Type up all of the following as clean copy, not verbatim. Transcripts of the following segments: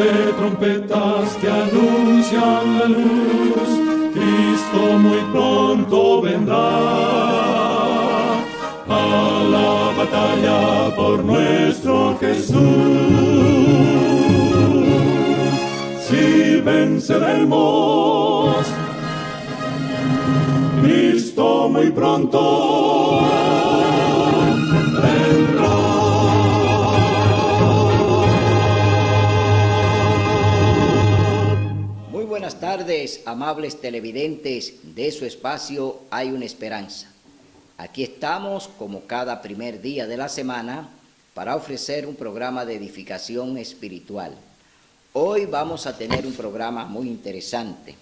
de trompetas que anuncian la luz, Cristo muy pronto vendrá a la batalla por nuestro Jesús. Si venceremos, Cristo muy pronto vendrá. Muy buenas tardes, amables televidentes de su espacio Hay una Esperanza. Aquí estamos, como cada primer día de la semana, para ofrecer un programa de edificación espiritual. Hoy vamos a tener un programa muy interesante.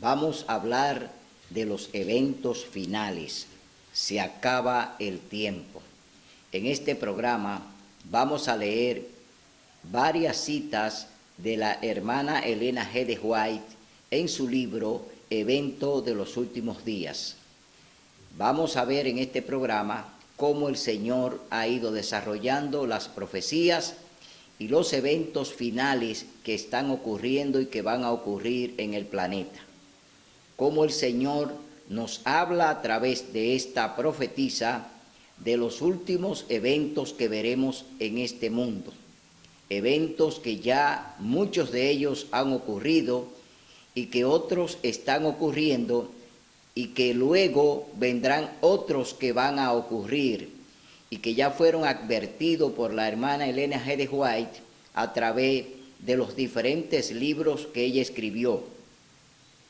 Vamos a hablar de los eventos finales. Se acaba el tiempo. En este programa vamos a leer varias citas de la hermana Elena G. de White en su libro Evento de los Últimos Días. Vamos a ver en este programa cómo el Señor ha ido desarrollando las profecías y los eventos finales que están ocurriendo y que van a ocurrir en el planeta. Cómo el Señor nos habla a través de esta profetisa de los últimos eventos que veremos en este mundo. Eventos que ya muchos de ellos han ocurrido y que otros están ocurriendo y que luego vendrán otros que van a ocurrir y que ya fueron advertidos por la hermana Elena G. de White a través de los diferentes libros que ella escribió.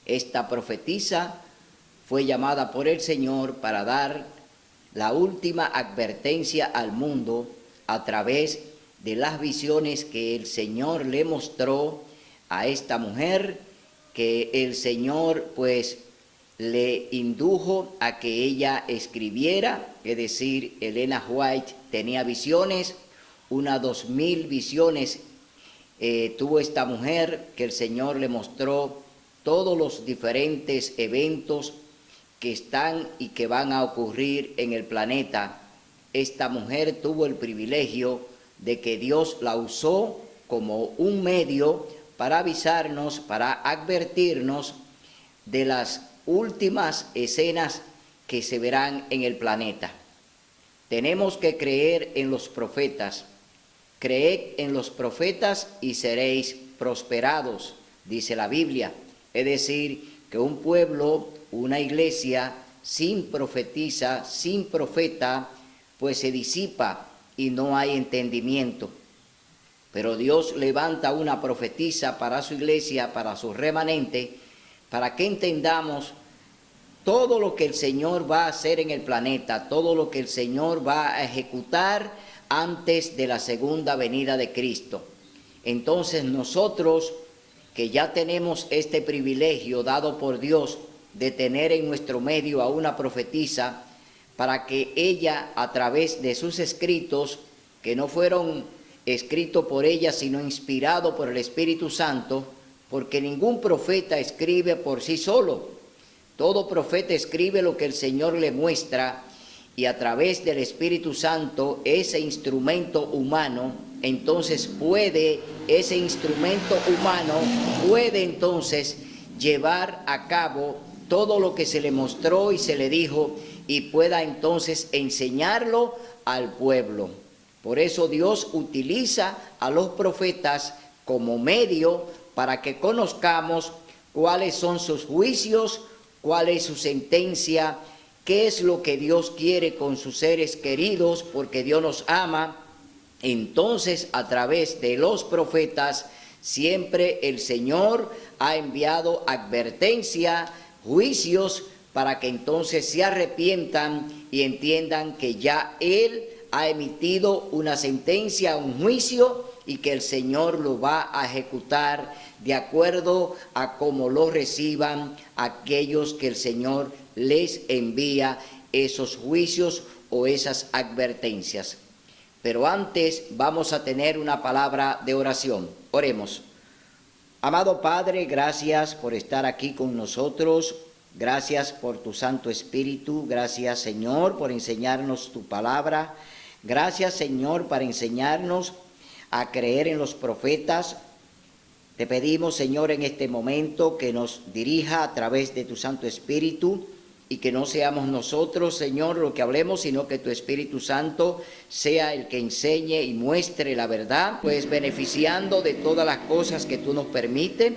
Esta profetisa fue llamada por el Señor para dar la última advertencia al mundo a través de las visiones que el Señor le mostró a esta mujer, que el Señor pues le indujo a que ella escribiera, es decir, Elena White tenía visiones, unas 2000 visiones tuvo esta mujer, que el Señor le mostró todos los diferentes eventos que están y que van a ocurrir en el planeta. Esta mujer tuvo el privilegio de que Dios la usó como un medio para avisarnos, para advertirnos de las últimas escenas que se verán en el planeta. Tenemos que creer en los profetas. Creed en los profetas y seréis prosperados, dice la Biblia. Es decir, que un pueblo, una iglesia sin profetisa, sin profeta, pues se disipa y no hay entendimiento. Pero Dios levanta una profetisa para su iglesia, para su remanente, para que entendamos todo lo que el Señor va a hacer en el planeta, todo lo que el Señor va a ejecutar antes de la segunda venida de Cristo. Entonces nosotros, que ya tenemos este privilegio dado por Dios de tener en nuestro medio a una profetisa, para que ella, a través de sus escritos, que no fueron escritos por ella, sino inspirados por el Espíritu Santo, porque ningún profeta escribe por sí solo. Todo profeta escribe lo que el Señor le muestra, y a través del Espíritu Santo, ese instrumento humano, entonces ese instrumento humano puede entonces llevar a cabo todo lo que se le mostró y se le dijo, y pueda entonces enseñarlo al pueblo. Por eso Dios utiliza a los profetas como medio para que conozcamos cuáles son sus juicios, cuál es su sentencia, qué es lo que Dios quiere con sus seres queridos, porque Dios nos ama. Entonces, a través de los profetas, siempre el Señor ha enviado advertencia, juicios, para que entonces se arrepientan y entiendan que ya Él ha emitido una sentencia, un juicio, y que el Señor lo va a ejecutar de acuerdo a cómo lo reciban aquellos que el Señor les envía esos juicios o esas advertencias. Pero antes vamos a tener una palabra de oración. Oremos. Amado Padre, gracias por estar aquí con nosotros. Gracias por tu Santo Espíritu. Gracias, Señor, por enseñarnos tu palabra. Gracias, Señor, para enseñarnos a creer en los profetas, Te pedimos, Señor, en este momento que nos dirija a través de tu Santo Espíritu y que no seamos nosotros, Señor, lo que hablemos, sino que tu Espíritu Santo sea el que enseñe y muestre la verdad, pues beneficiando de todas las cosas que tú nos permites.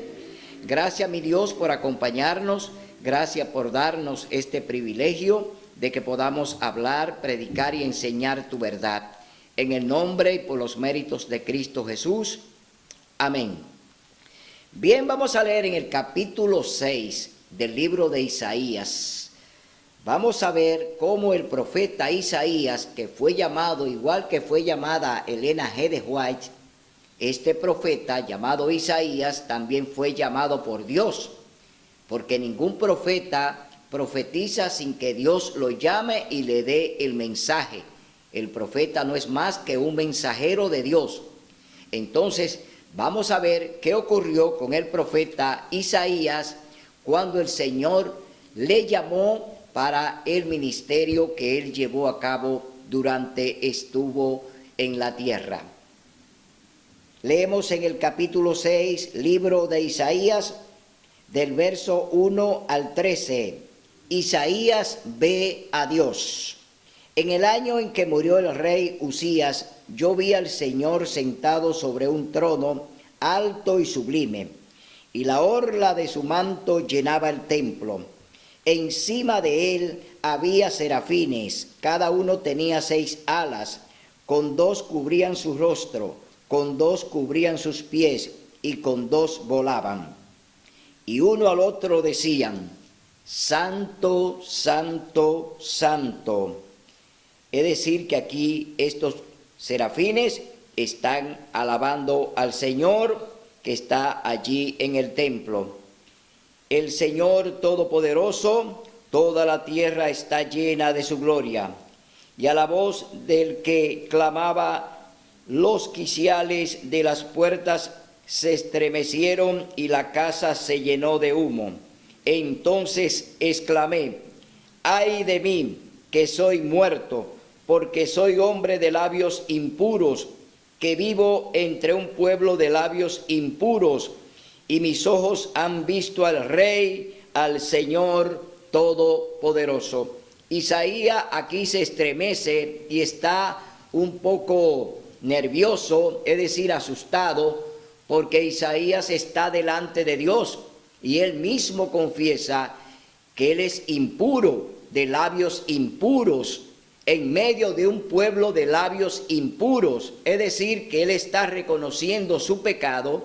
Gracias, mi Dios, por acompañarnos. Gracias por darnos este privilegio de que podamos hablar, predicar y enseñar tu verdad. En el nombre y por los méritos de Cristo Jesús. Amén. Bien, vamos a leer en el capítulo 6 del libro de Isaías. Vamos a ver cómo el profeta Isaías, que fue llamado, igual que fue llamada Elena G. de White, este profeta llamado Isaías también fue llamado por Dios, porque ningún profeta profetiza sin que Dios lo llame y le dé el mensaje. El profeta no es más que un mensajero de Dios. Entonces, vamos a ver qué ocurrió con el profeta Isaías cuando el Señor le llamó para el ministerio que él llevó a cabo durante estuvo en la tierra. Leemos en el capítulo 6, libro de Isaías, del verso 1 al 13. Isaías ve a Dios. En el año en que murió el rey Usías, yo vi al Señor sentado sobre un trono alto y sublime, y la orla de su manto llenaba el templo. Encima de él había serafines, cada uno tenía 6 alas, con 2 cubrían su rostro, con 2 cubrían sus pies, y con 2 volaban. Y uno al otro decían: Santo, Santo, Santo. Es decir, que aquí estos serafines están alabando al Señor que está allí en el templo. El Señor Todopoderoso, toda la tierra está llena de su gloria. Y a la voz del que clamaba, los quiciales de las puertas se estremecieron y la casa se llenó de humo. Entonces exclamé: ¡ay de mí, que soy muerto, porque soy hombre de labios impuros, que vivo entre un pueblo de labios impuros, y mis ojos han visto al Rey, al Señor Todopoderoso. Isaías aquí se estremece y está un poco nervioso, es decir, asustado, porque Isaías está delante de Dios y él mismo confiesa que él es impuro, de labios impuros, en medio de un pueblo de labios impuros. Es decir, que él está reconociendo su pecado,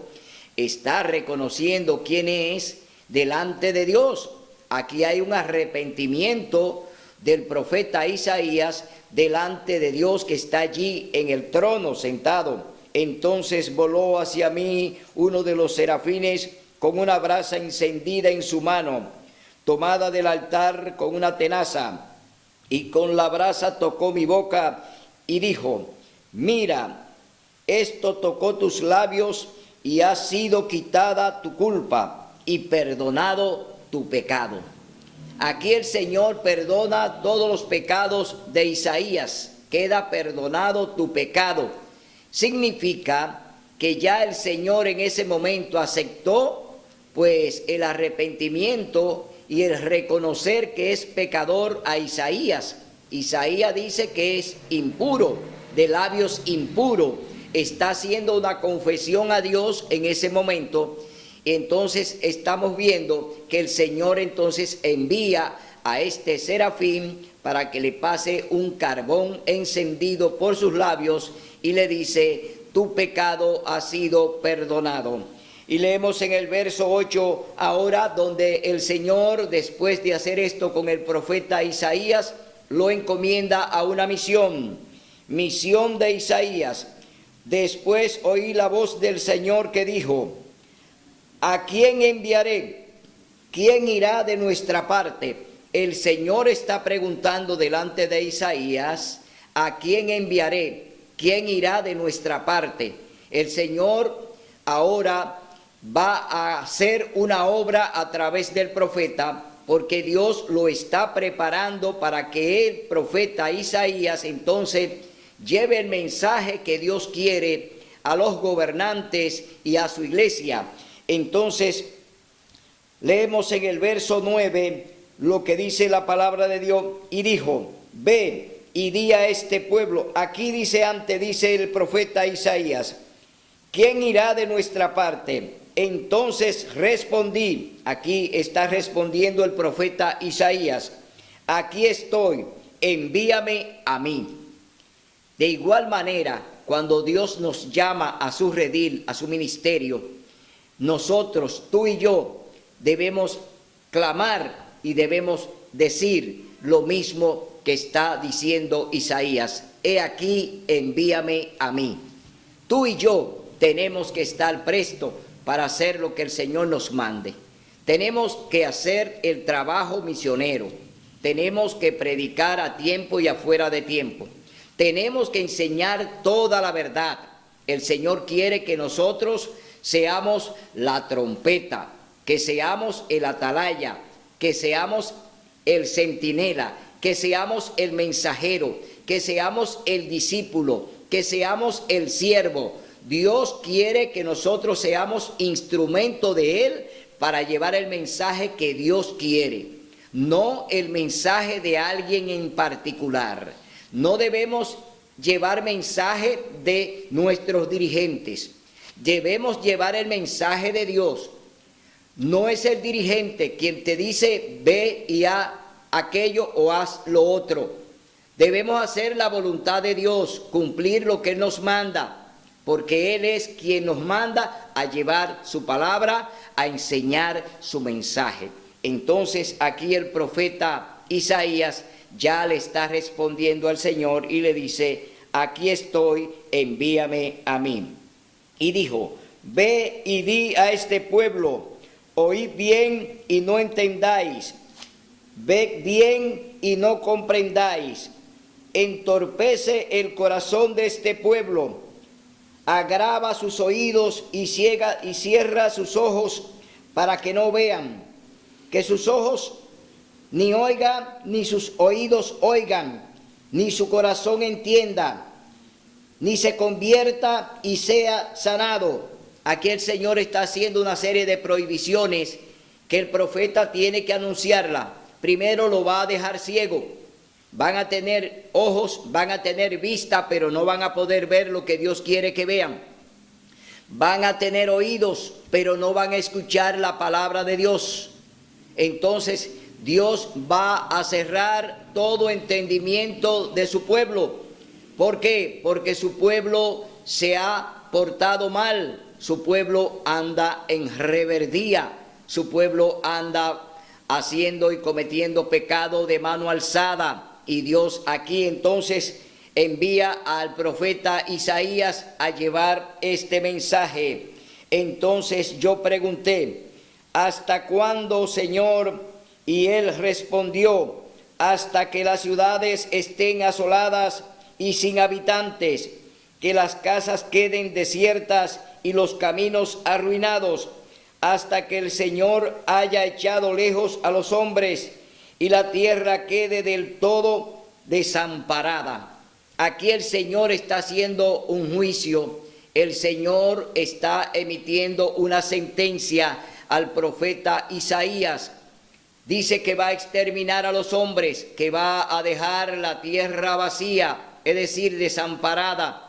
está reconociendo quién es delante de Dios. Aquí hay un arrepentimiento del profeta Isaías delante de Dios que está allí en el trono sentado. Entonces voló hacia mí uno de los serafines con una brasa encendida en su mano, tomada del altar con una tenaza, y con la brasa tocó mi boca y dijo: mira, esto tocó tus labios y ha sido quitada tu culpa y perdonado tu pecado. Aquí el Señor perdona todos los pecados de Isaías. Queda perdonado tu pecado. Significa que ya el Señor en ese momento aceptó pues el arrepentimiento y el reconocer que es pecador a Isaías. Isaías dice que es impuro, de labios impuros. Está haciendo una confesión a Dios en ese momento. Entonces estamos viendo que el Señor entonces envía a este serafín para que le pase un carbón encendido por sus labios y le dice: tu pecado ha sido perdonado. Y leemos en el verso 8 ahora, donde el Señor, después de hacer esto con el profeta Isaías, lo encomienda a una misión de Isaías. Después oí la voz del Señor que dijo: ¿a quién enviaré? ¿Quién irá de nuestra parte? El Señor está preguntando delante de Isaías: ¿a quién enviaré? ¿Quién irá de nuestra parte? El Señor ahora va a hacer una obra a través del profeta, porque Dios lo está preparando para que el profeta Isaías entonces lleve el mensaje que Dios quiere a los gobernantes y a su iglesia. Entonces, leemos en el verso 9 lo que dice la palabra de Dios, y dijo, ve y di a este pueblo. Aquí dice el profeta Isaías, ¿quién irá de nuestra parte? Entonces respondí, aquí está respondiendo el profeta Isaías, aquí estoy, envíame a mí. De igual manera, cuando Dios nos llama a su redil, a su ministerio, nosotros, tú y yo, debemos clamar y debemos decir lo mismo que está diciendo Isaías. He aquí, envíame a mí. Tú y yo tenemos que estar prestos para hacer lo que el Señor nos mande. Tenemos que hacer el trabajo misionero. Tenemos que predicar a tiempo y afuera de tiempo. Tenemos que enseñar toda la verdad. El Señor quiere que nosotros seamos la trompeta, que seamos el atalaya, que seamos el centinela, que seamos el mensajero, que seamos el discípulo, que seamos el siervo. Dios quiere que nosotros seamos instrumento de Él para llevar el mensaje que Dios quiere, no el mensaje de alguien en particular. No debemos llevar mensaje de nuestros dirigentes, debemos llevar el mensaje de Dios. No es el dirigente quien te dice ve y haz aquello o haz lo otro. Debemos hacer la voluntad de Dios, cumplir lo que Él nos manda, porque Él es quien nos manda a llevar su palabra, a enseñar su mensaje. Entonces aquí el profeta Isaías ya le está respondiendo al Señor y le dice, aquí estoy, envíame a mí. Y dijo, ve y di a este pueblo, oíd bien y no entendáis, ved bien y no comprendáis, entorpece el corazón de este pueblo, agrava sus oídos y cierra sus ojos para que no vean, que sus ojos ni oigan, ni sus oídos oigan, ni su corazón entienda, ni se convierta y sea sanado. Aquí el Señor está haciendo una serie de prohibiciones que el profeta tiene que anunciarla. Primero lo va a dejar ciego. Van a tener ojos, van a tener vista, pero no van a poder ver lo que Dios quiere que vean. Van a tener oídos, pero no van a escuchar la palabra de Dios. Entonces Dios va a cerrar todo entendimiento de su pueblo. ¿Por qué? Porque su pueblo se ha portado mal. Su pueblo anda en rebeldía. Su pueblo anda haciendo y cometiendo pecado de mano alzada. Y Dios aquí entonces envía al profeta Isaías a llevar este mensaje. Entonces yo pregunté, ¿hasta cuándo, Señor? Y él respondió, hasta que las ciudades estén asoladas y sin habitantes, que las casas queden desiertas y los caminos arruinados, hasta que el Señor haya echado lejos a los hombres y la tierra quede del todo desamparada. Aquí el Señor está haciendo un juicio, el Señor está emitiendo una sentencia al profeta Isaías. Dice que va a exterminar a los hombres, que va a dejar la tierra vacía, es decir, desamparada.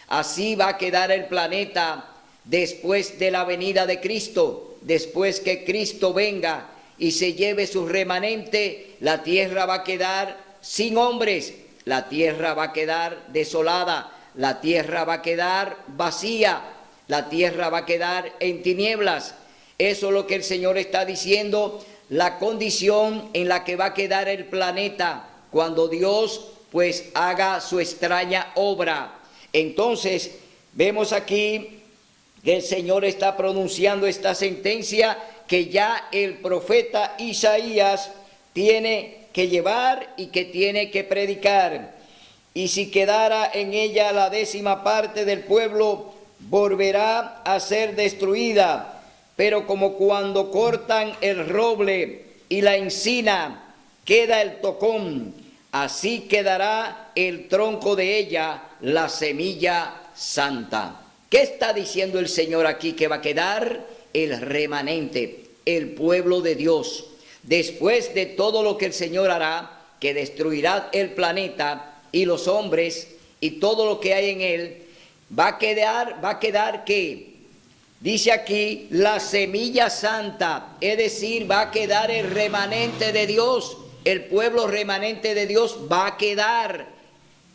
Así va a quedar el planeta después de la venida de Cristo, después que Cristo venga y se lleve su remanente. La tierra va a quedar sin hombres, la tierra va a quedar desolada, la tierra va a quedar vacía, la tierra va a quedar en tinieblas. Eso es lo que el Señor está diciendo, la condición en la que va a quedar el planeta cuando Dios pues haga su extraña obra. Entonces vemos aquí que el Señor está pronunciando esta sentencia que ya el profeta Isaías tiene que llevar y que tiene que predicar. Y si quedara en ella la 10ª parte del pueblo, volverá a ser destruida. Pero como cuando cortan el roble y la encina, queda el tocón, así quedará el tronco de ella, la semilla santa. ¿Qué está diciendo el Señor aquí? Que va a quedar el remanente, el pueblo de Dios. Después de todo lo que el Señor hará, que destruirá el planeta y los hombres y todo lo que hay en él, va a quedar ¿qué? Dice aquí la semilla santa, es decir, va a quedar el remanente de Dios, el pueblo remanente de Dios va a quedar,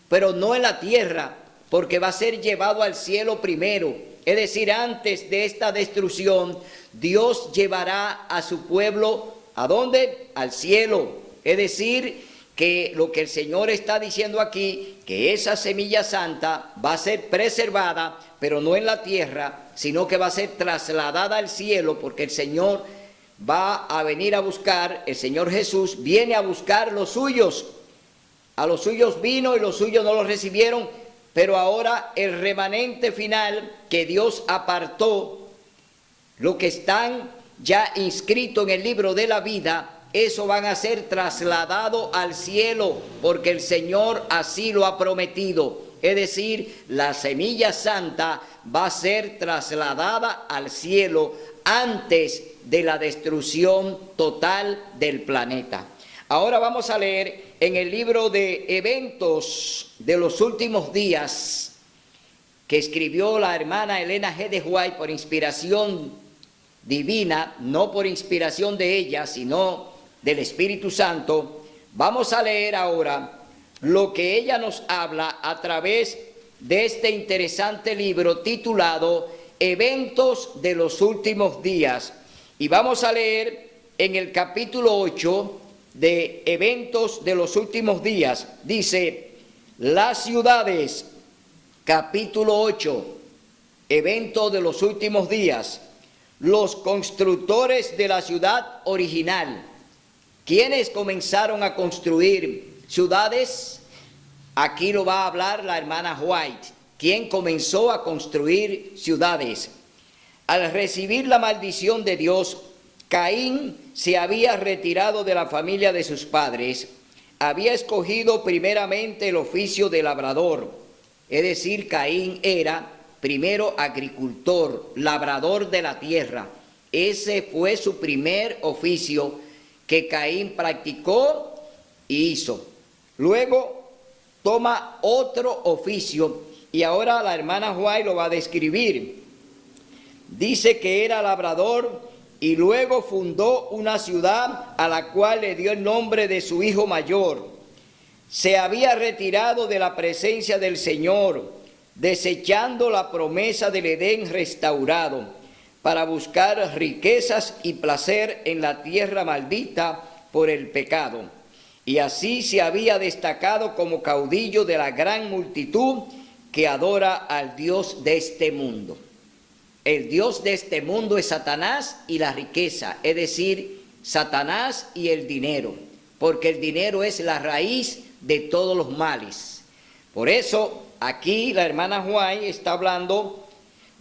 pero no en la tierra, porque va a ser llevado al cielo primero. Es decir, antes de esta destrucción, Dios llevará a su pueblo, ¿a dónde? Al cielo. Es decir, que lo que el Señor está diciendo aquí, que esa semilla santa va a ser preservada, pero no en la tierra, sino que va a ser trasladada al cielo, porque el Señor va a venir a buscar, el Señor Jesús viene a buscar los suyos. A los suyos vino y los suyos no los recibieron, pero ahora el remanente final que Dios apartó, lo que están ya inscritos en el libro de la vida, eso van a ser trasladados al cielo, porque el Señor así lo ha prometido. Es decir, la semilla santa va a ser trasladada al cielo antes de la destrucción total del planeta. Ahora vamos a leer en el libro de Eventos de los Últimos Días, que escribió la hermana Elena G. de White por inspiración divina, no por inspiración de ella, sino del Espíritu Santo. Vamos a leer ahora lo que ella nos habla a través de este interesante libro titulado Eventos de los Últimos Días. Y vamos a leer en el capítulo 8 de Eventos de los Últimos Días. Dice, las ciudades, capítulo 8, Evento de los Últimos Días. Los constructores de la ciudad original. ¿Quiénes comenzaron a construir ciudades? Aquí lo va a hablar la hermana White. ¿Quién comenzó a construir ciudades? Al recibir la maldición de Dios, Caín se había retirado de la familia de sus padres. Había escogido primeramente el oficio de labrador. Es decir, Caín era primero agricultor, labrador de la tierra. Ese fue su primer oficio que Caín practicó y hizo. Luego toma otro oficio y ahora la hermana White lo va a describir. Dice que era labrador y luego fundó una ciudad a la cual le dio el nombre de su hijo mayor. Se había retirado de la presencia del Señor, desechando la promesa del Edén restaurado, para buscar riquezas y placer en la tierra maldita por el pecado. Y así se había destacado como caudillo de la gran multitud que adora al Dios de este mundo. El Dios de este mundo es Satanás y la riqueza, es decir, Satanás y el dinero, porque el dinero es la raíz de todos los males. Por eso, aquí la hermana White está hablando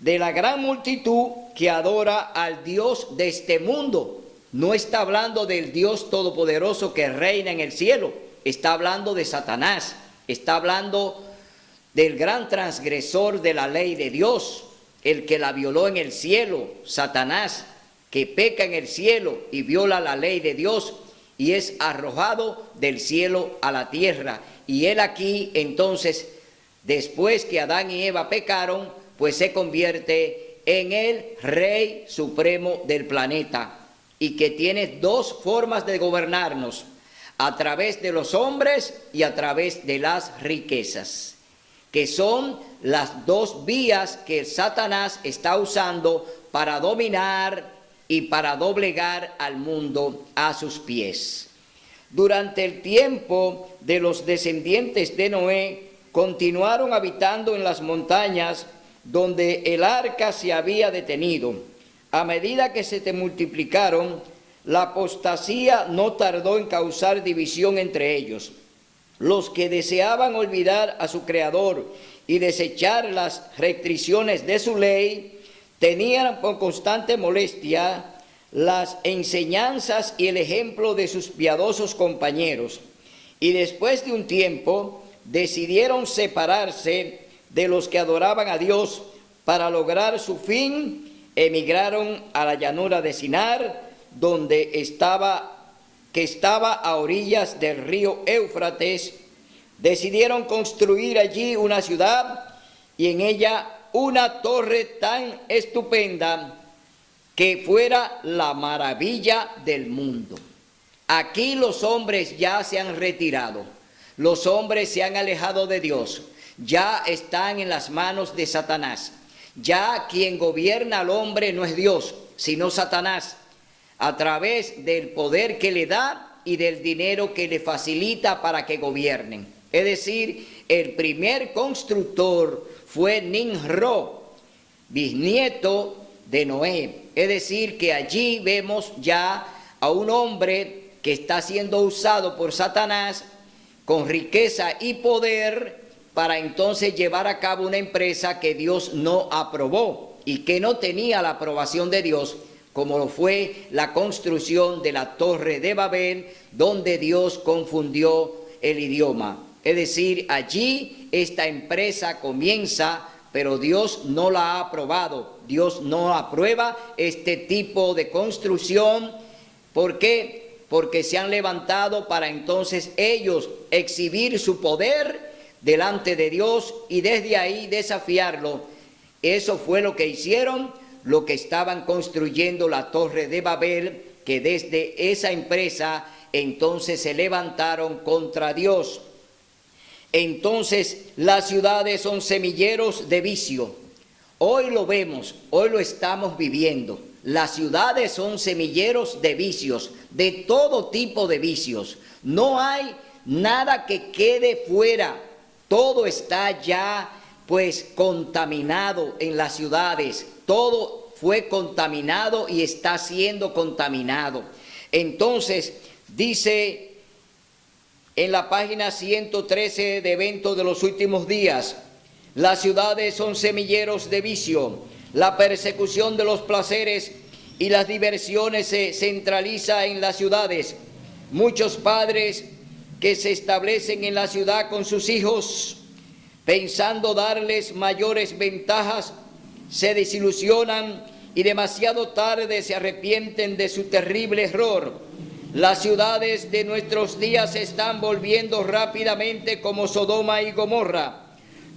de la gran multitud que adora al Dios de este mundo. No está hablando del Dios todopoderoso que reina en el cielo, está hablando de Satanás, está hablando del gran transgresor de la ley de Dios, el que la violó en el cielo, Satanás, que peca en el cielo y viola la ley de Dios y es arrojado del cielo a la tierra. Y él aquí entonces, después que Adán y Eva pecaron, pues se convierte en el Rey Supremo del planeta y que tiene dos formas de gobernarnos, a través de los hombres y a través de las riquezas, que son las dos vías que Satanás está usando para dominar y para doblegar al mundo a sus pies. Durante el tiempo de los descendientes de Noé, continuaron habitando en las montañas donde el arca se había detenido. A medida que se multiplicaron, la apostasía no tardó en causar división entre ellos. Los que deseaban olvidar a su Creador y desechar las restricciones de su ley, tenían por constante molestia las enseñanzas y el ejemplo de sus piadosos compañeros. Y después de un tiempo, decidieron separarse de los que adoraban a Dios para lograr su fin, emigraron a la llanura de Sinar, que estaba a orillas del río Éufrates. Decidieron construir allí una ciudad y en ella una torre tan estupenda que fuera la maravilla del mundo. Aquí los hombres ya se han retirado, los hombres se han alejado de Dios, ya están en las manos de Satanás. Ya quien gobierna al hombre no es Dios, sino Satanás, a través del poder que le da y del dinero que le facilita para que gobiernen. Es decir, el primer constructor fue Nimrod, bisnieto de Noé. Es decir, que allí vemos ya a un hombre que está siendo usado por Satanás con riqueza y poder para entonces llevar a cabo una empresa que Dios no aprobó y que no tenía la aprobación de Dios, como lo fue la construcción de la Torre de Babel, donde Dios confundió el idioma. Es decir, allí esta empresa comienza, pero Dios no la ha aprobado. Dios no aprueba este tipo de construcción. ¿Por qué? Porque se han levantado para entonces ellos exhibir su poder delante de Dios y desde ahí desafiarlo. Eso fue lo que hicieron, lo que estaban construyendo la Torre de Babel, que desde esa empresa entonces se levantaron contra Dios. Entonces las ciudades son semilleros de vicio. Hoy lo vemos, hoy lo estamos viviendo. Las ciudades son semilleros de vicios, de todo tipo de vicios. No hay nada que quede fuera. Todo está ya pues contaminado en las ciudades. Todo fue contaminado y está siendo contaminado. Entonces dice en la página 113 de Eventos de los Últimos Días: las ciudades son semilleros de vicio. La persecución de los placeres y las diversiones se centraliza en las ciudades. Muchos padres que se establecen en la ciudad con sus hijos, pensando darles mayores ventajas, se desilusionan y demasiado tarde se arrepienten de su terrible error. Las ciudades de nuestros días se están volviendo rápidamente como Sodoma y Gomorra.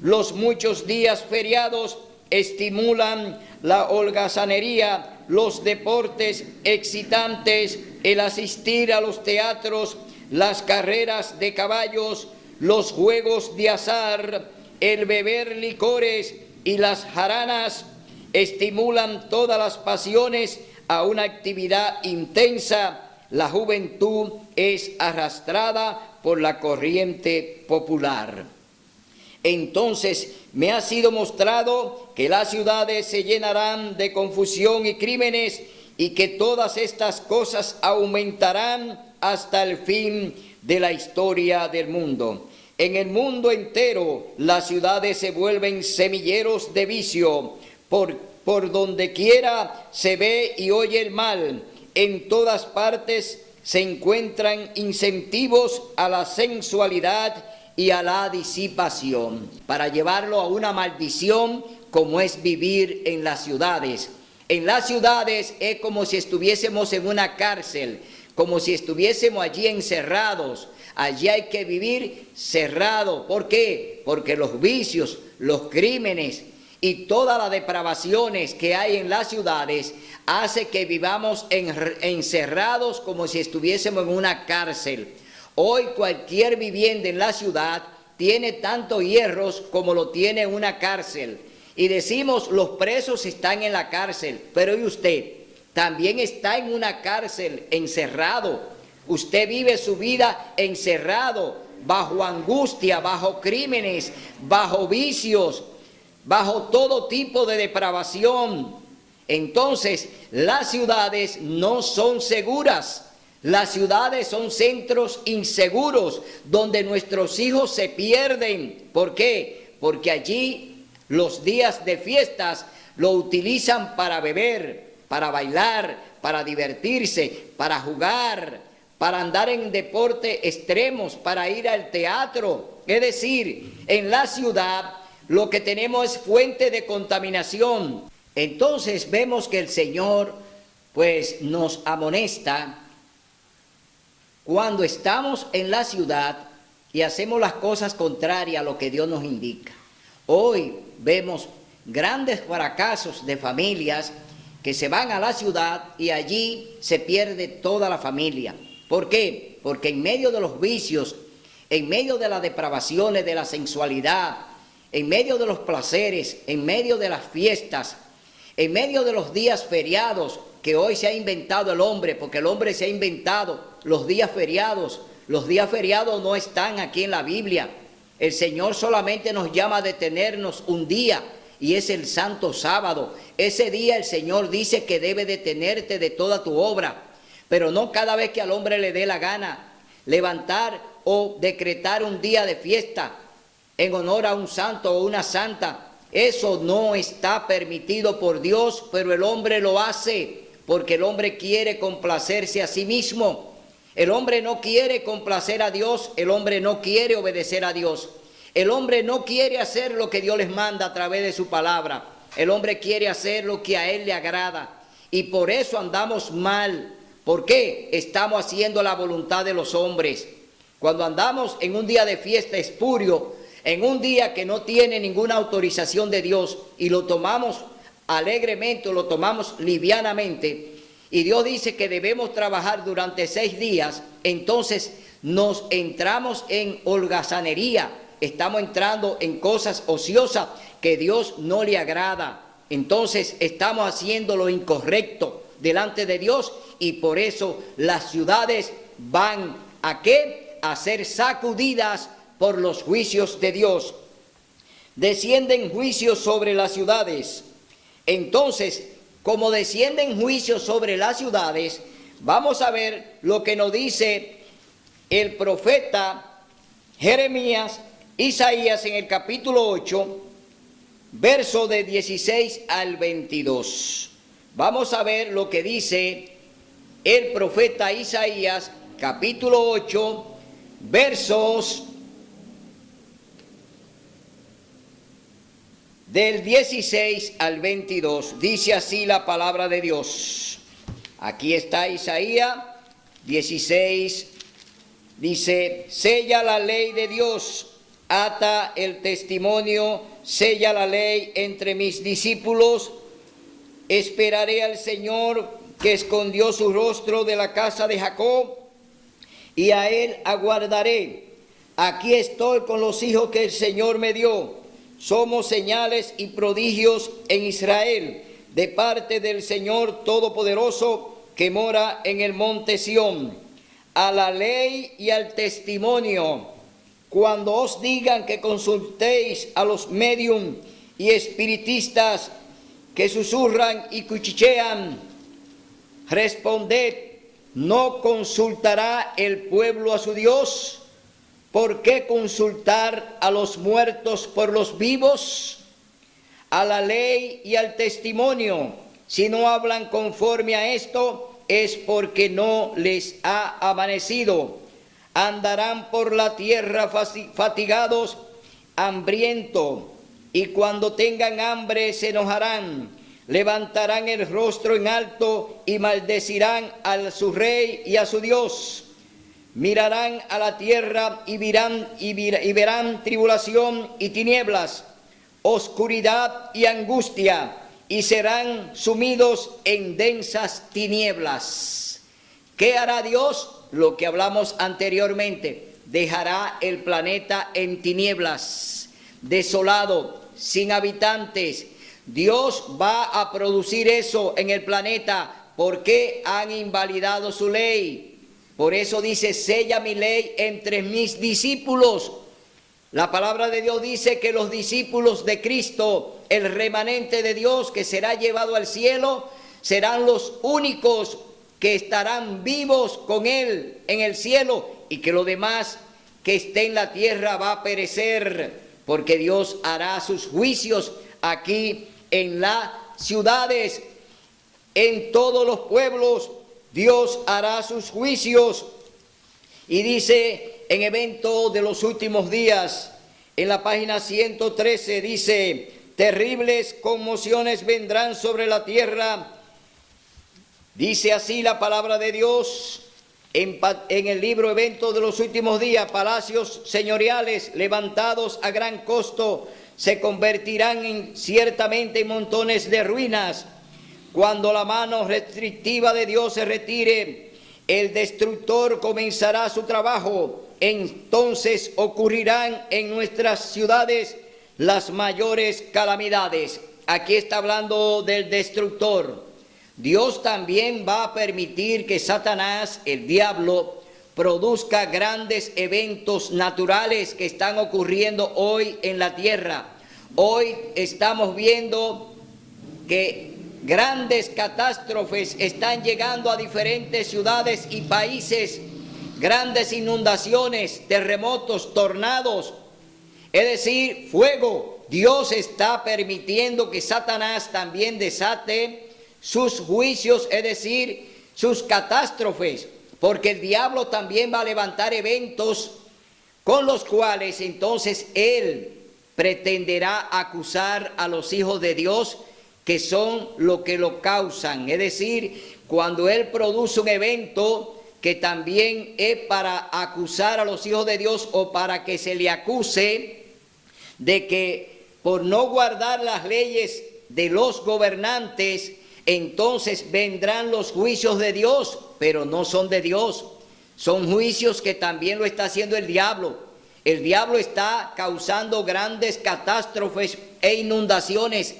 Los muchos días feriados estimulan la holgazanería, los deportes excitantes, el asistir a los teatros, las carreras de caballos, los juegos de azar, el beber licores y las jaranas estimulan todas las pasiones a una actividad intensa. La juventud es arrastrada por la corriente popular. Entonces me ha sido mostrado que las ciudades se llenarán de confusión y crímenes y que todas estas cosas aumentarán hasta el fin de la historia del mundo. En el mundo entero las ciudades se vuelven semilleros de vicio. Por donde quiera se ve y oye el mal. En todas partes se encuentran incentivos a la sensualidad y a la disipación, para llevarlo a una maldición como es vivir en las ciudades. En las ciudades es como si estuviésemos en una cárcel, como si estuviésemos allí encerrados. Allí hay que vivir cerrado. ¿Por qué? Porque los vicios, los crímenes y todas las depravaciones que hay en las ciudades hace que vivamos encerrados como si estuviésemos en una cárcel. Hoy cualquier vivienda en la ciudad tiene tantos hierros como lo tiene una cárcel. Y decimos, los presos están en la cárcel, pero ¿y usted? También está en una cárcel, encerrado. Usted vive su vida encerrado, bajo angustia, bajo crímenes, bajo vicios, bajo todo tipo de depravación. Entonces, las ciudades no son seguras. Las ciudades son centros inseguros donde nuestros hijos se pierden. ¿Por qué? Porque allí los días de fiestas lo utilizan para beber, para bailar, para divertirse, para jugar, para andar en deportes extremos, para ir al teatro. Es decir, en la ciudad lo que tenemos es fuente de contaminación. Entonces vemos que el Señor pues nos amonesta cuando estamos en la ciudad y hacemos las cosas contrarias a lo que Dios nos indica. Hoy vemos grandes fracasos de familias que se van a la ciudad y allí se pierde toda la familia. ¿Por qué? Porque en medio de los vicios, en medio de las depravaciones de la sensualidad, en medio de los placeres, en medio de las fiestas, en medio de los días feriados que hoy se ha inventado el hombre, porque el hombre se ha inventado los días feriados. Los días feriados no están aquí en la Biblia. El Señor solamente nos llama a detenernos un día y es el Santo Sábado. Ese día el Señor dice que debe detenerte de toda tu obra, pero no cada vez que al hombre le dé la gana levantar o decretar un día de fiesta en honor a un santo o una santa. Eso no está permitido por Dios, pero el hombre lo hace porque el hombre quiere complacerse a sí mismo. El hombre no quiere complacer a Dios, el hombre no quiere obedecer a Dios. El hombre no quiere hacer lo que Dios les manda a través de su palabra. El hombre quiere hacer lo que a él le agrada. Y por eso andamos mal. ¿Por qué? Estamos haciendo la voluntad de los hombres. Cuando andamos en un día de fiesta espurio, en un día que no tiene ninguna autorización de Dios y lo tomamos alegremente o lo tomamos livianamente, y Dios dice que debemos trabajar durante 6 días, entonces nos entramos en holgazanería, estamos entrando en cosas ociosas que Dios no le agrada. Entonces estamos haciendo lo incorrecto delante de Dios y por eso las ciudades van ¿a qué? A ser sacudidas por los juicios de Dios. Descienden juicios sobre las ciudades. Entonces, como descienden juicios sobre las ciudades, vamos a ver lo que nos dice el profeta Jeremías, Isaías en el capítulo 8, verso de 16 al 22. Vamos a ver lo que dice el profeta Isaías, capítulo 8, versos del 16 al 22, dice así la palabra de Dios. Aquí está Isaías 16, dice: sella la ley de Dios, ata el testimonio, sella la ley entre mis discípulos. Esperaré al Señor que escondió su rostro de la casa de Jacob, y a él aguardaré. Aquí estoy con los hijos que el Señor me dio. Somos señales y prodigios en Israel, de parte del Señor Todopoderoso, que mora en el monte Sión. A la ley y al testimonio, cuando os digan que consultéis a los médium y espiritistas que susurran y cuchichean, responded: ¿no consultará el pueblo a su Dios? ¿Por qué consultar a los muertos por los vivos? A la ley y al testimonio, si no hablan conforme a esto, es porque no les ha amanecido. Andarán por la tierra fatigados, hambrientos, y cuando tengan hambre se enojarán. Levantarán el rostro en alto y maldecirán a su rey y a su Dios. Mirarán a la tierra y verán tribulación y tinieblas, oscuridad y angustia, y serán sumidos en densas tinieblas. ¿Qué hará Dios? Lo que hablamos anteriormente: dejará el planeta en tinieblas, desolado, sin habitantes. Dios va a producir eso en el planeta porque han invalidado su ley. Por eso dice: sella mi ley entre mis discípulos. La palabra de Dios dice que los discípulos de Cristo, el remanente de Dios que será llevado al cielo, serán los únicos que estarán vivos con Él en el cielo, y que lo demás que esté en la tierra va a perecer, porque Dios hará sus juicios aquí en las ciudades, en todos los pueblos. Dios hará sus juicios. Y dice en evento de los últimos días, En la página 113 dice: terribles conmociones vendrán sobre la tierra. Dice así la palabra de Dios en el libro Eventos de los Últimos Días: palacios señoriales levantados a gran costo se convertirán ciertamente en montones de ruinas. Cuando la mano restrictiva de Dios se retire, el destructor comenzará su trabajo. Entonces ocurrirán en nuestras ciudades las mayores calamidades. Aquí está hablando del destructor. Dios también va a permitir que Satanás, el diablo, produzca grandes eventos naturales que están ocurriendo hoy en la tierra. Hoy estamos viendo que grandes catástrofes están llegando a diferentes ciudades y países, grandes inundaciones, terremotos, tornados, es decir, fuego. Dios está permitiendo que Satanás también desate sus juicios, es decir, sus catástrofes, porque el diablo también va a levantar eventos con los cuales entonces él pretenderá acusar a los hijos de Dios, que son los que lo causan. Es decir, cuando él produce un evento que también es para acusar a los hijos de Dios, o para que se le acuse de que por no guardar las leyes de los gobernantes, entonces vendrán los juicios de Dios, pero no son de Dios. Son juicios que también lo está haciendo el diablo. El diablo está causando grandes catástrofes e inundaciones.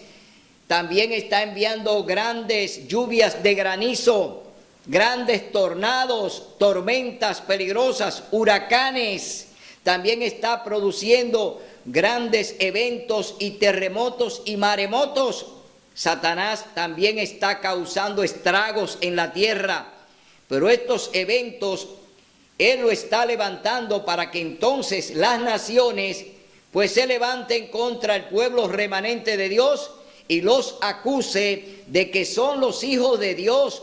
También está enviando grandes lluvias de granizo, grandes tornados, tormentas peligrosas, huracanes. También está produciendo grandes eventos y terremotos y maremotos. Satanás también está causando estragos en la tierra, pero estos eventos él lo está levantando para que entonces las naciones pues se levanten contra el pueblo remanente de Dios y los acuse de que son los hijos de Dios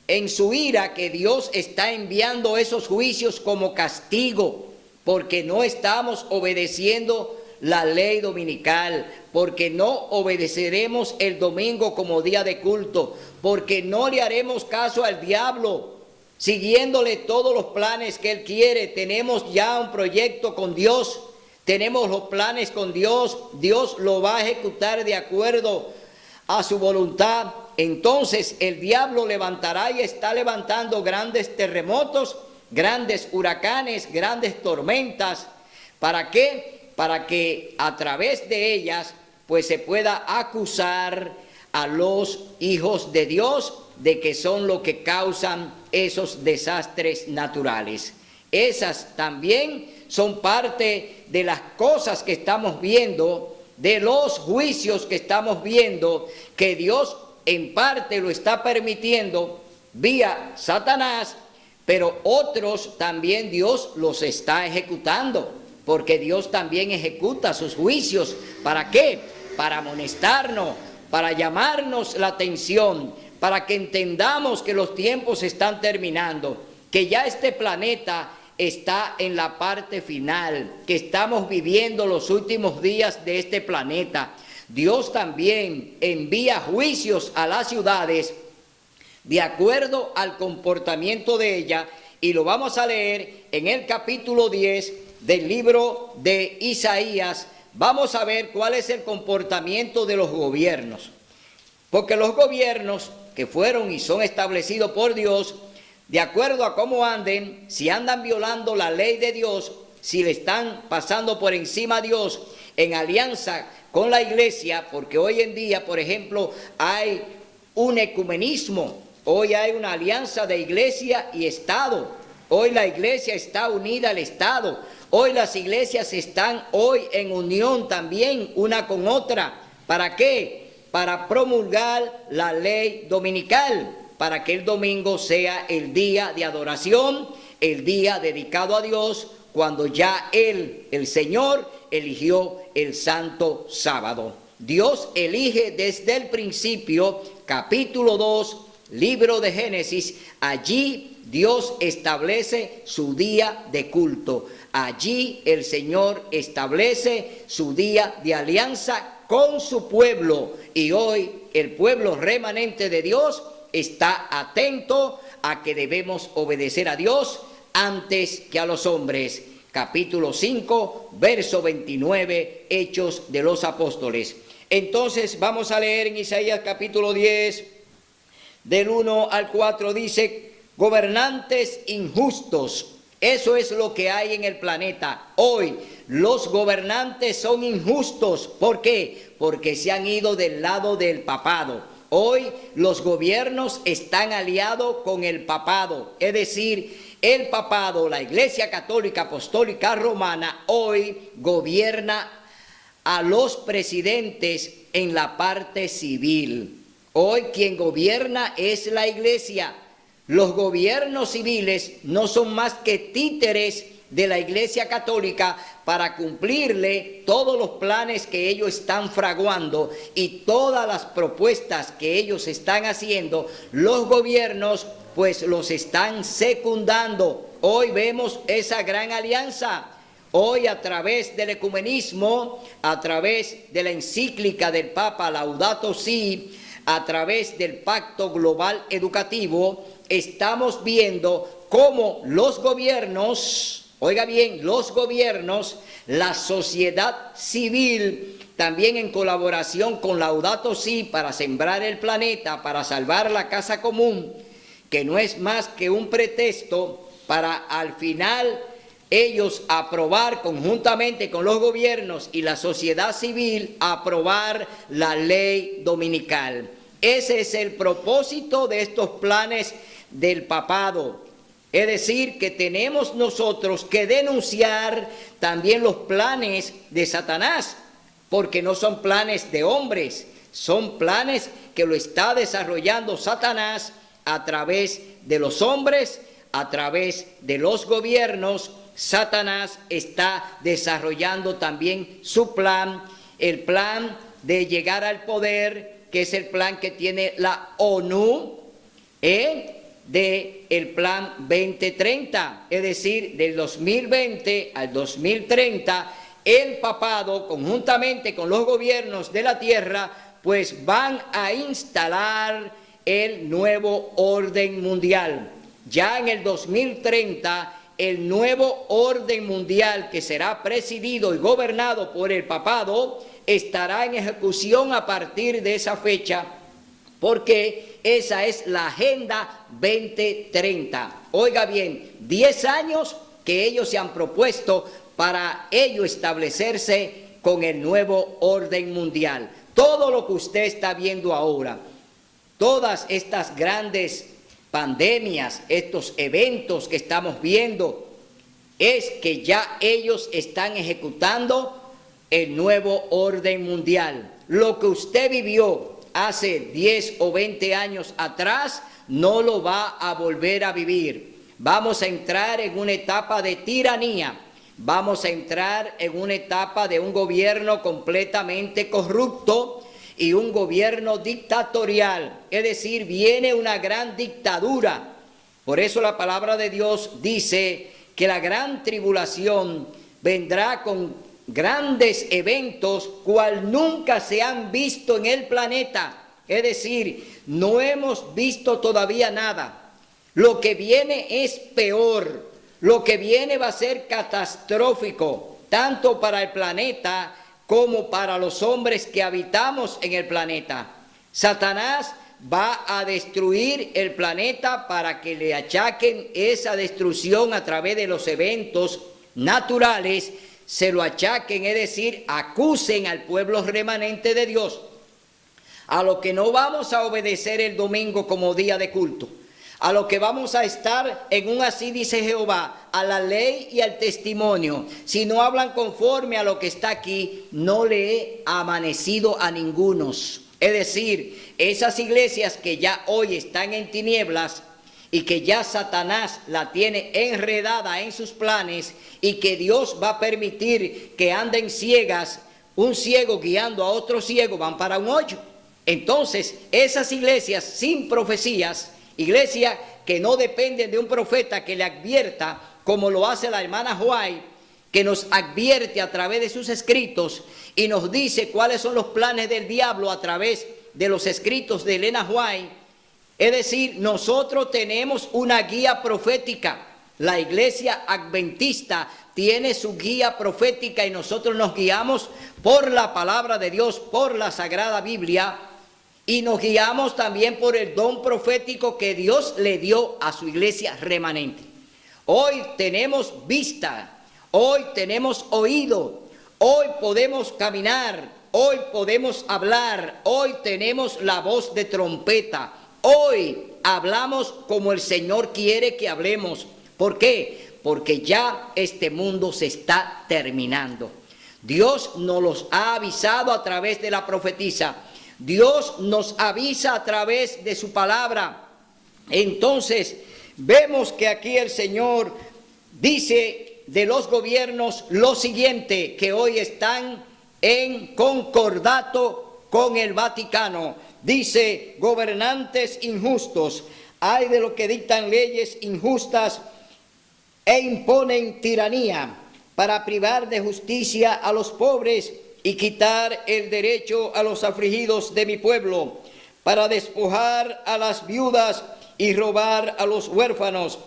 en su ira, que Dios está enviando esos juicios como castigo porque no estamos obedeciendo la ley dominical, porque no obedeceremos el domingo como día de culto, porque no le haremos caso al diablo, siguiéndole todos los planes que él quiere. Tenemos ya un proyecto con Dios, tenemos los planes con Dios, Dios lo va a ejecutar de acuerdo a su voluntad. Entonces el diablo levantará y está levantando grandes terremotos, grandes huracanes, grandes tormentas. ¿Para qué? Para que a través de ellas pues se pueda acusar a los hijos de Dios de que son los que causan esos desastres naturales. Esas también son parte de las cosas que estamos viendo, de los juicios que estamos viendo, que Dios en parte lo está permitiendo vía Satanás, pero otros también Dios los está ejecutando, porque Dios también ejecuta sus juicios. ¿Para qué? Para amonestarnos, para llamarnos la atención, para que entendamos que los tiempos están terminando, que ya este planeta está en la parte final, que estamos viviendo los últimos días de este planeta. Dios también envía juicios a las ciudades de acuerdo al comportamiento de ellas, y lo vamos a leer en el capítulo 10 del libro de Isaías. Vamos a ver cuál es el comportamiento de los gobiernos, porque los gobiernos que fueron y son establecidos por Dios, de acuerdo a cómo anden, si andan violando la ley de Dios, si le están pasando por encima a Dios en alianza con la iglesia, porque hoy en día, por ejemplo, hay un ecumenismo, hoy hay una alianza de iglesia y Estado, hoy la iglesia está unida al Estado, hoy las iglesias están hoy en unión también una con otra. ¿Para qué? Para promulgar la ley dominical, para que el domingo sea el día de adoración, el día dedicado a Dios, cuando ya Él, el Señor, eligió el santo sábado. Dios elige desde el principio, capítulo 2, libro de Génesis, allí Dios establece su día de culto. Allí el Señor establece su día de alianza con su pueblo. Y hoy el pueblo remanente de Dios está atento a que debemos obedecer a Dios antes que a los hombres. Capítulo 5, verso 29, Hechos de los Apóstoles. Entonces vamos a leer en Isaías capítulo 10, del 1 al 4, dice: gobernantes injustos. Eso es lo que hay en el planeta hoy. Los gobernantes son injustos. ¿Por qué? Porque se han ido del lado del papado. Hoy los gobiernos están aliados con el papado, es decir, el papado, la Iglesia Católica Apostólica Romana, hoy gobierna a los presidentes en la parte civil. Hoy quien gobierna es la Iglesia. Los gobiernos civiles no son más que títeres de la Iglesia Católica para cumplirle todos los planes que ellos están fraguando y todas las propuestas que ellos están haciendo. Los gobiernos pues los están secundando. Hoy vemos esa gran alianza. Hoy a través del ecumenismo, a través de la encíclica del Papa Laudato Si, a través del Pacto Global Educativo, estamos viendo cómo los gobiernos, oiga bien, los gobiernos, la sociedad civil, también en colaboración con Laudato Si para sembrar el planeta, para salvar la casa común, que no es más que un pretexto para al final ellos aprobar conjuntamente con los gobiernos y la sociedad civil, aprobar la ley dominical. Ese es el propósito de estos planes del papado. Es decir, que tenemos nosotros que denunciar también los planes de Satanás, porque no son planes de hombres, son planes que lo está desarrollando Satanás a través de los hombres, a través de los gobiernos. Satanás está desarrollando también su plan, el plan de llegar al poder, que es el plan que tiene la ONU, del plan 2030, es decir, del 2020 al 2030, el papado, conjuntamente con los gobiernos de la tierra, pues van a instalar el nuevo orden mundial. Ya en el 2030, el nuevo orden mundial, que será presidido y gobernado por el papado, estará en ejecución a partir de esa fecha, porque esa es la Agenda 2030. Oiga bien, 10 años que ellos se han propuesto para ello establecerse con el nuevo orden mundial. Todo lo que usted está viendo ahora, todas estas grandes pandemias, estos eventos que estamos viendo, es que ya ellos están ejecutando el nuevo orden mundial. Lo que usted vivió hace 10 o 20 años atrás, no lo va a volver a vivir. Vamos a entrar en una etapa de tiranía. Vamos a entrar en una etapa de un gobierno completamente corrupto y un gobierno dictatorial. Es decir, viene una gran dictadura. Por eso la palabra de Dios dice que la gran tribulación vendrá con grandes eventos cual nunca se han visto en el planeta. Es decir, no hemos visto todavía nada. Lo que viene es peor. Lo que viene va a ser catastrófico, tanto para el planeta como para los hombres que habitamos en el planeta. Satanás va a destruir el planeta para que le achaquen esa destrucción a través de los eventos naturales, se lo achaquen, es decir, acusen al pueblo remanente de Dios, a lo que no vamos a obedecer el domingo como día de culto, a lo que vamos a estar en un así dice Jehová, a la ley y al testimonio. Si no hablan conforme a lo que está aquí, no le he amanecido a ningunos. Es decir, esas iglesias que ya hoy están en tinieblas y que ya Satanás la tiene enredada en sus planes y que Dios va a permitir que anden ciegas, un ciego guiando a otro ciego, van para un hoyo. Entonces, esas iglesias sin profecías, iglesias que no dependen de un profeta que le advierta, como lo hace la hermana White, que nos advierte a través de sus escritos y nos dice cuáles son los planes del diablo a través de los escritos de Elena White. Es decir, nosotros tenemos una guía profética. La iglesia adventista tiene su guía profética y nosotros nos guiamos por la palabra de Dios, por la Sagrada Biblia, y nos guiamos también por el don profético que Dios le dio a su iglesia remanente. Hoy tenemos vista, hoy tenemos oído, hoy podemos caminar, hoy podemos hablar, hoy tenemos la voz de trompeta, hoy hablamos como el Señor quiere que hablemos. ¿Por qué? Porque ya este mundo se está terminando. Dios nos los ha avisado a través de la profetisa. Dios nos avisa a través de su palabra. Entonces, vemos que aquí el Señor dice de los gobiernos lo siguiente, que hoy están en concordato con el Vaticano. Dice, gobernantes injustos, hay de los que dictan leyes injustas e imponen tiranía para privar de justicia a los pobres y quitar el derecho a los afligidos de mi pueblo, para despojar a las viudas y robar a los huérfanos.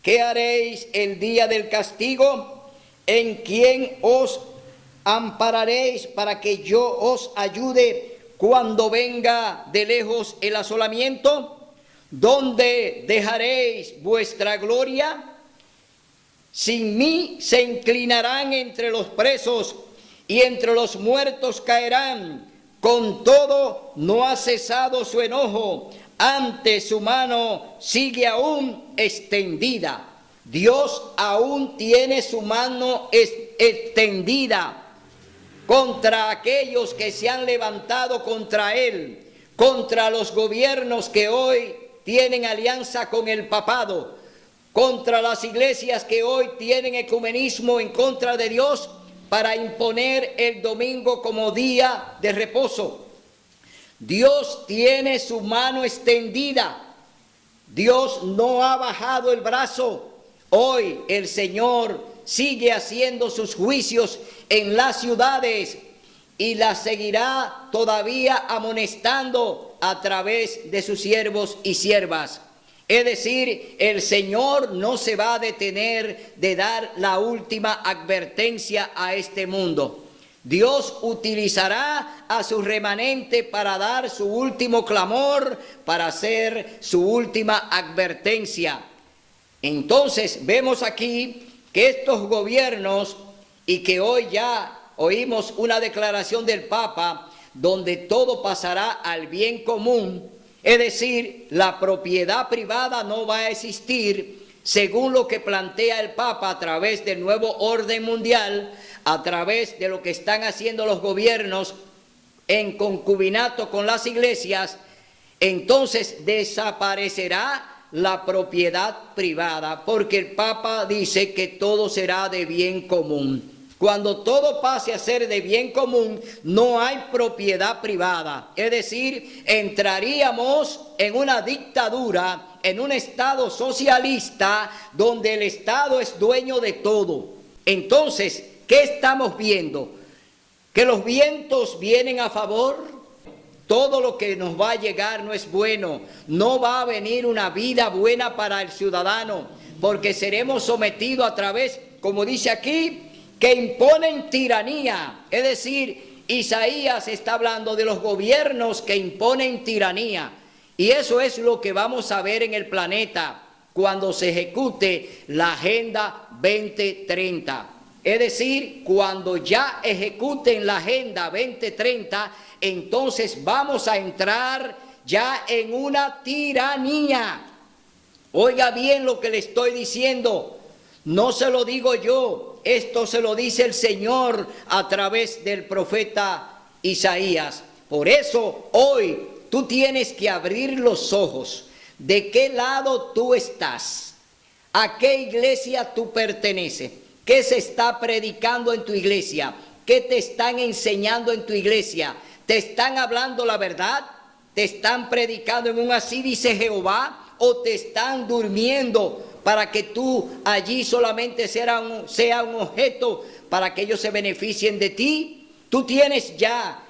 ¿Qué haréis el día del castigo? ¿En quién os ampararéis para que yo os ayude cuando venga de lejos el asolamiento? ¿Dónde dejaréis vuestra gloria? Sin mí se inclinarán entre los presos y entre los muertos caerán. Con todo no ha cesado su enojo, antes su mano sigue aún extendida. Dios aún tiene su mano extendida contra aquellos que se han levantado contra él, contra los gobiernos que hoy tienen alianza con el papado, contra las iglesias que hoy tienen ecumenismo en contra de Dios para imponer el domingo como día de reposo. Dios tiene su mano extendida. Dios no ha bajado el brazo. Hoy el Señor sigue haciendo sus juicios en las ciudades y las seguirá todavía amonestando a través de sus siervos y siervas. Es decir, el Señor no se va a detener de dar la última advertencia a este mundo. Dios utilizará a su remanente para dar su último clamor, para hacer su última advertencia. Entonces vemos aquí que estos gobiernos, y que hoy ya oímos una declaración del Papa, donde todo pasará al bien común, es decir, la propiedad privada no va a existir, según lo que plantea el Papa a través del nuevo orden mundial, a través de lo que están haciendo los gobiernos en concubinato con las iglesias. Entonces desaparecerá la propiedad privada, porque el Papa dice que todo será de bien común. Cuando todo pase a ser de bien común, no hay propiedad privada. Es decir, entraríamos en una dictadura, en un estado socialista, donde el Estado es dueño de todo. Entonces, ¿qué estamos viendo? Que los vientos vienen a favor. Todo lo que nos va a llegar no es bueno. No va a venir una vida buena para el ciudadano, porque seremos sometidos a través, como dice aquí, que imponen tiranía. Es decir, Isaías está hablando de los gobiernos que imponen tiranía. Y eso es lo que vamos a ver en el planeta cuando se ejecute la Agenda 2030. Es decir, cuando ya ejecuten la Agenda 2030, entonces vamos a entrar ya en una tiranía. Oiga bien lo que le estoy diciendo. No se lo digo yo, esto se lo dice el Señor a través del profeta Isaías. Por eso hoy tú tienes que abrir los ojos. ¿De qué lado tú estás? ¿A qué iglesia tú perteneces? ¿Qué se está predicando en tu iglesia? ¿Qué te están enseñando en tu iglesia? ¿Te están hablando la verdad? ¿Te están predicando en un así dice Jehová? o te están durmiendo para que tú allí solamente sea un objeto para que ellos se beneficien de ti? Tú tienes ya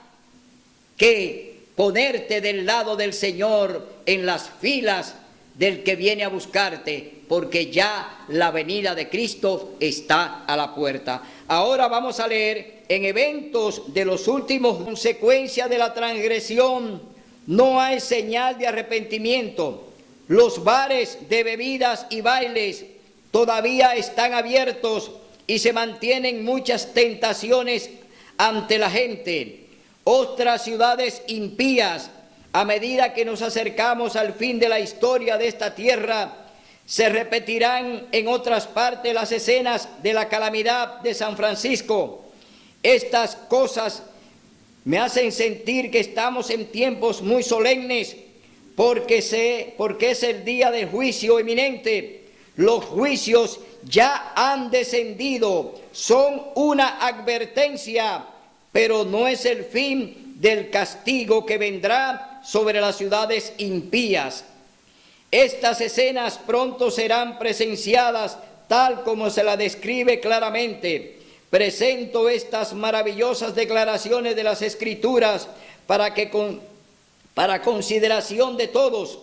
que ponerte del lado del Señor en las filas del que viene a buscarte, porque ya la venida de Cristo está a la puerta. Ahora vamos a leer en eventos de los últimos, consecuencia de la transgresión, no hay señal de arrepentimiento. Los bares de bebidas y bailes todavía están abiertos y se mantienen muchas tentaciones ante la gente. Otras ciudades impías, a medida que nos acercamos al fin de la historia de esta tierra, se repetirán en otras partes las escenas de la calamidad de San Francisco. Estas cosas me hacen sentir que estamos en tiempos muy solemnes, porque es el día del juicio inminente. Los juicios ya han descendido, son una advertencia, pero no es el fin del castigo que vendrá sobre las ciudades impías. Estas escenas pronto serán presenciadas tal como se la describe claramente. Presento estas maravillosas declaraciones de las Escrituras para consideración de todos.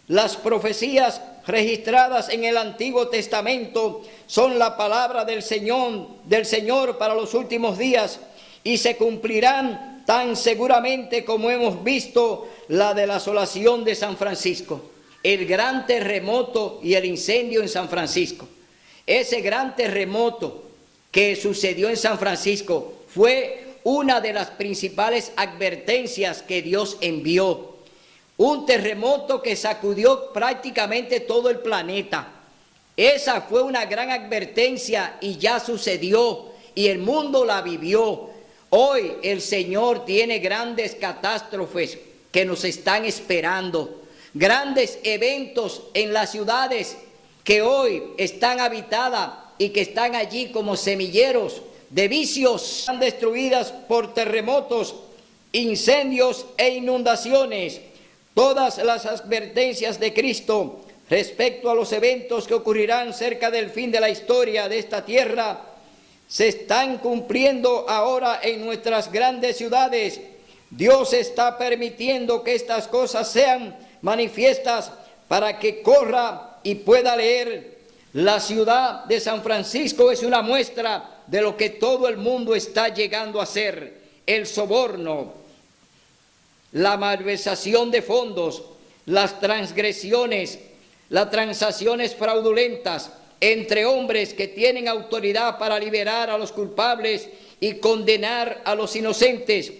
Las profecías registradas en el Antiguo Testamento son la palabra del Señor para los últimos días, y se cumplirán tan seguramente como hemos visto la de la asolación de San Francisco, el gran terremoto y el incendio en San Francisco. Ese gran terremoto que sucedió en San Francisco fue una de las principales advertencias que Dios envió. Un terremoto que sacudió prácticamente todo el planeta. Esa fue una gran advertencia y ya sucedió y el mundo la vivió. Hoy el Señor tiene grandes catástrofes que nos están esperando, grandes eventos en las ciudades que hoy están habitadas y que están allí como semilleros de vicios, están destruidas por terremotos, incendios e inundaciones. Todas las advertencias de Cristo respecto a los eventos que ocurrirán cerca del fin de la historia de esta tierra se están cumpliendo ahora en nuestras grandes ciudades. Dios está permitiendo que estas cosas sean manifiestas para que corra y pueda leer. La ciudad de San Francisco es una muestra de lo que todo el mundo está llegando a hacer: el soborno, la malversación de fondos, las transgresiones, las transacciones fraudulentas entre hombres que tienen autoridad para liberar a los culpables y condenar a los inocentes.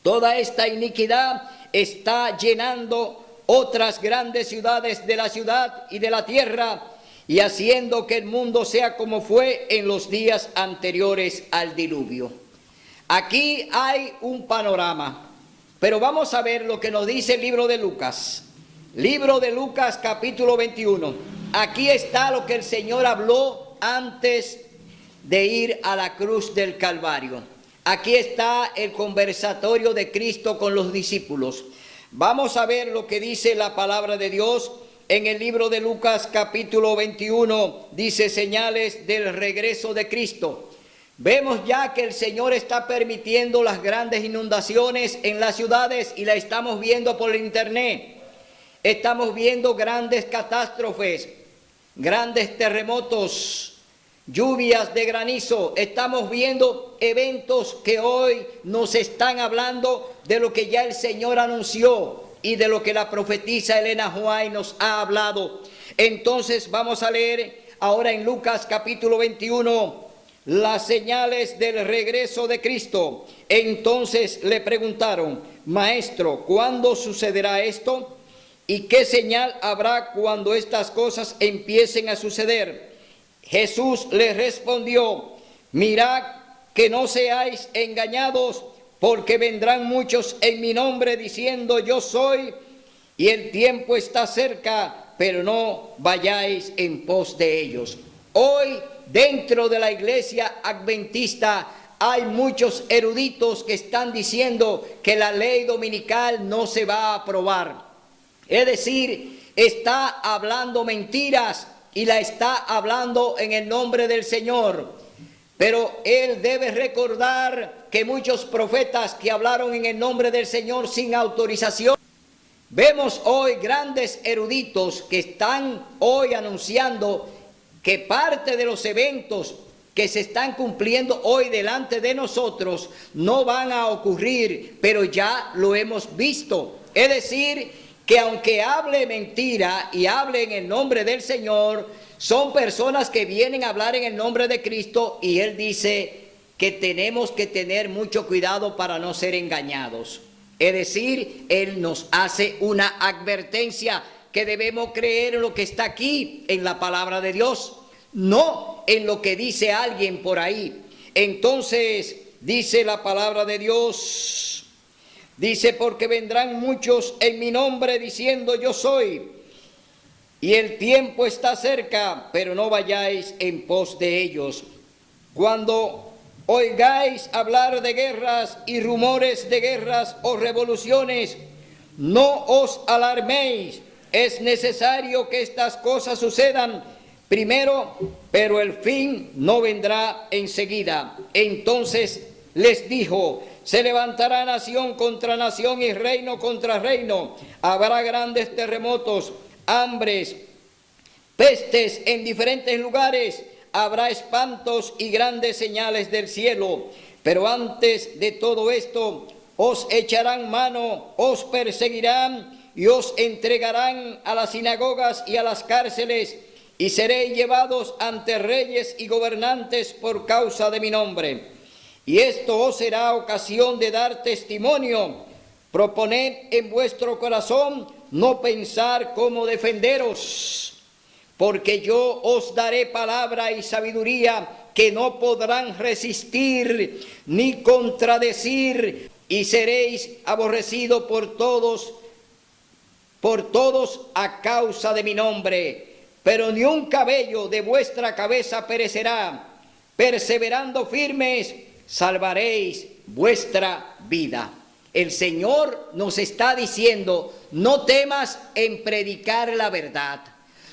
Toda esta iniquidad está llenando otras grandes ciudades de la ciudad y de la tierra y haciendo que el mundo sea como fue en los días anteriores al diluvio. Aquí hay un panorama, pero vamos a ver lo que nos dice el libro de Lucas. Libro de Lucas, capítulo 21. Aquí está lo que el Señor habló antes de ir a la cruz del Calvario. Aquí está el conversatorio de Cristo con los discípulos. Vamos a ver lo que dice la palabra de Dios en el libro de Lucas, capítulo 21. Dice: señales del regreso de Cristo. Vemos ya que el Señor está permitiendo las grandes inundaciones en las ciudades y la estamos viendo por internet. Estamos viendo grandes catástrofes, grandes terremotos, lluvias de granizo. Estamos viendo eventos que hoy nos están hablando de lo que ya el Señor anunció y de lo que la profetisa Elena White nos ha hablado. Entonces vamos a leer ahora en Lucas capítulo 21 las señales del regreso de Cristo. Entonces le preguntaron: Maestro, ¿cuándo sucederá esto? ¿Y qué señal habrá cuando estas cosas empiecen a suceder? Jesús les respondió: mirad que no seáis engañados, porque vendrán muchos en mi nombre diciendo yo soy, y el tiempo está cerca, pero no vayáis en pos de ellos. Hoy dentro de la iglesia adventista hay muchos eruditos que están diciendo que la ley dominical no se va a aprobar. Es decir, está hablando mentiras y la está hablando en el nombre del Señor. Pero él debe recordar que muchos profetas que hablaron en el nombre del Señor sin autorización. Vemos hoy grandes eruditos que están hoy anunciando que parte de los eventos que se están cumpliendo hoy delante de nosotros no van a ocurrir, pero ya lo hemos visto. Es decir, que aunque hable mentira y hable en el nombre del Señor, son personas que vienen a hablar en el nombre de Cristo, y Él dice que tenemos que tener mucho cuidado para no ser engañados. Es decir, Él nos hace una advertencia que debemos creer en lo que está aquí, en la palabra de Dios, no en lo que dice alguien por ahí. Entonces, dice la palabra de Dios, dice, porque vendrán muchos en mi nombre diciendo yo soy, y el tiempo está cerca, pero no vayáis en pos de ellos. Cuando oigáis hablar de guerras y rumores de guerras o revoluciones, no os alarméis. Es necesario que estas cosas sucedan primero, pero el fin no vendrá enseguida. Entonces les dijo, se levantará nación contra nación y reino contra reino. Habrá grandes terremotos, hambres, pestes en diferentes lugares. Habrá espantos y grandes señales del cielo. Pero antes de todo esto, os echarán mano, os perseguirán y os entregarán a las sinagogas y a las cárceles, y seréis llevados ante reyes y gobernantes por causa de mi nombre. Y esto os será ocasión de dar testimonio. Proponed en vuestro corazón no pensar cómo defenderos, porque yo os daré palabra y sabiduría que no podrán resistir ni contradecir, y seréis aborrecidos por todos a causa de mi nombre. Pero ni un cabello de vuestra cabeza perecerá. Perseverando firmes, salvaréis vuestra vida. El Señor nos está diciendo, no temas en predicar la verdad.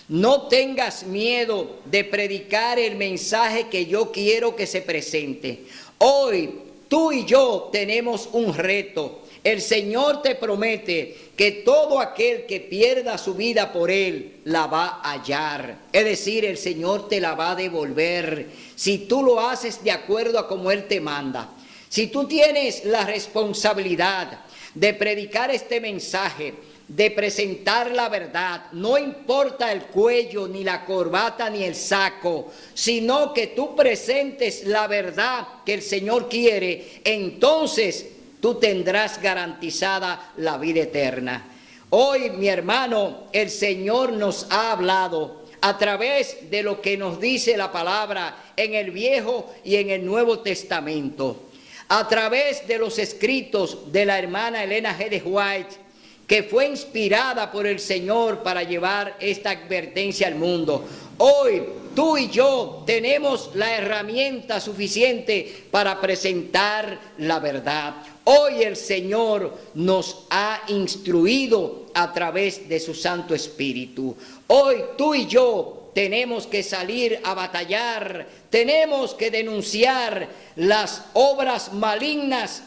No tengas miedo de predicar el mensaje que yo quiero que se presente. Hoy tú y yo tenemos un reto. El Señor te promete que todo aquel que pierda su vida por Él la va a hallar. Es decir, el Señor te la va a devolver si tú lo haces de acuerdo a como Él te manda. Si tú tienes la responsabilidad de predicar este mensaje, de presentar la verdad, no importa el cuello, ni la corbata, ni el saco, sino que tú presentes la verdad que el Señor quiere, entonces tú tendrás garantizada la vida eterna. Hoy, mi hermano, el Señor nos ha hablado a través de lo que nos dice la palabra en el Viejo y en el Nuevo Testamento, a través de los escritos de la hermana Elena G. de White, que fue inspirada por el Señor para llevar esta advertencia al mundo. Hoy tú y yo tenemos la herramienta suficiente para presentar la verdad. Hoy el Señor nos ha instruido a través de su Santo Espíritu. Hoy tú y yo tenemos que salir a batallar, tenemos que denunciar las obras malignas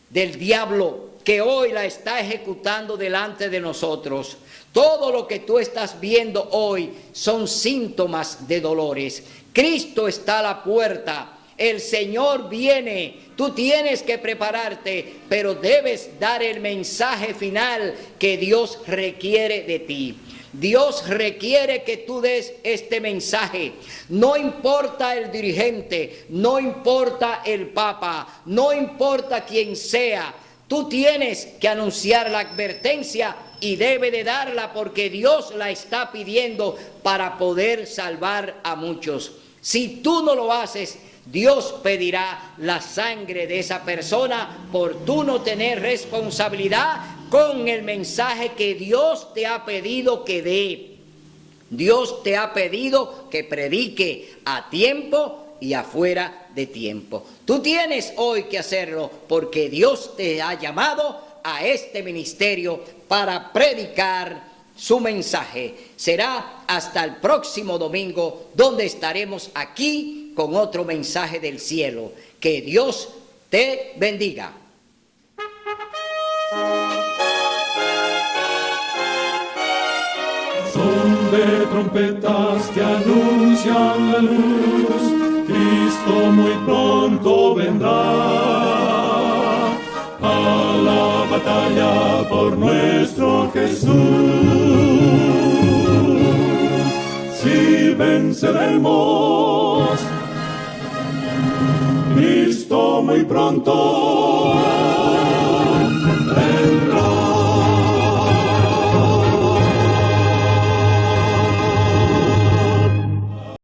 del diablo que hoy la está ejecutando delante de nosotros. Todo lo que tú estás viendo hoy son síntomas de dolores. Cristo está a la puerta. El Señor viene. Tú tienes que prepararte, pero debes dar el mensaje final que Dios requiere de ti. Dios requiere que tú des este mensaje. No importa el dirigente, no importa el papa, no importa quién sea. Tú tienes que anunciar la advertencia y debe de darla porque Dios la está pidiendo para poder salvar a muchos. Si tú no lo haces, Dios pedirá la sangre de esa persona por tú no tener responsabilidad con el mensaje que Dios te ha pedido que dé. Dios te ha pedido que predique a tiempo y afuera de tiempo. Tú tienes hoy que hacerlo porque Dios te ha llamado a este ministerio para predicar su mensaje. Será hasta el próximo domingo, donde estaremos aquí con otro mensaje del cielo. Que Dios te bendiga. Son de trompetas que anuncian la luz, Cristo muy pronto vendrá a la batalla por nuestro Jesús. Si venceremos, Cristo muy pronto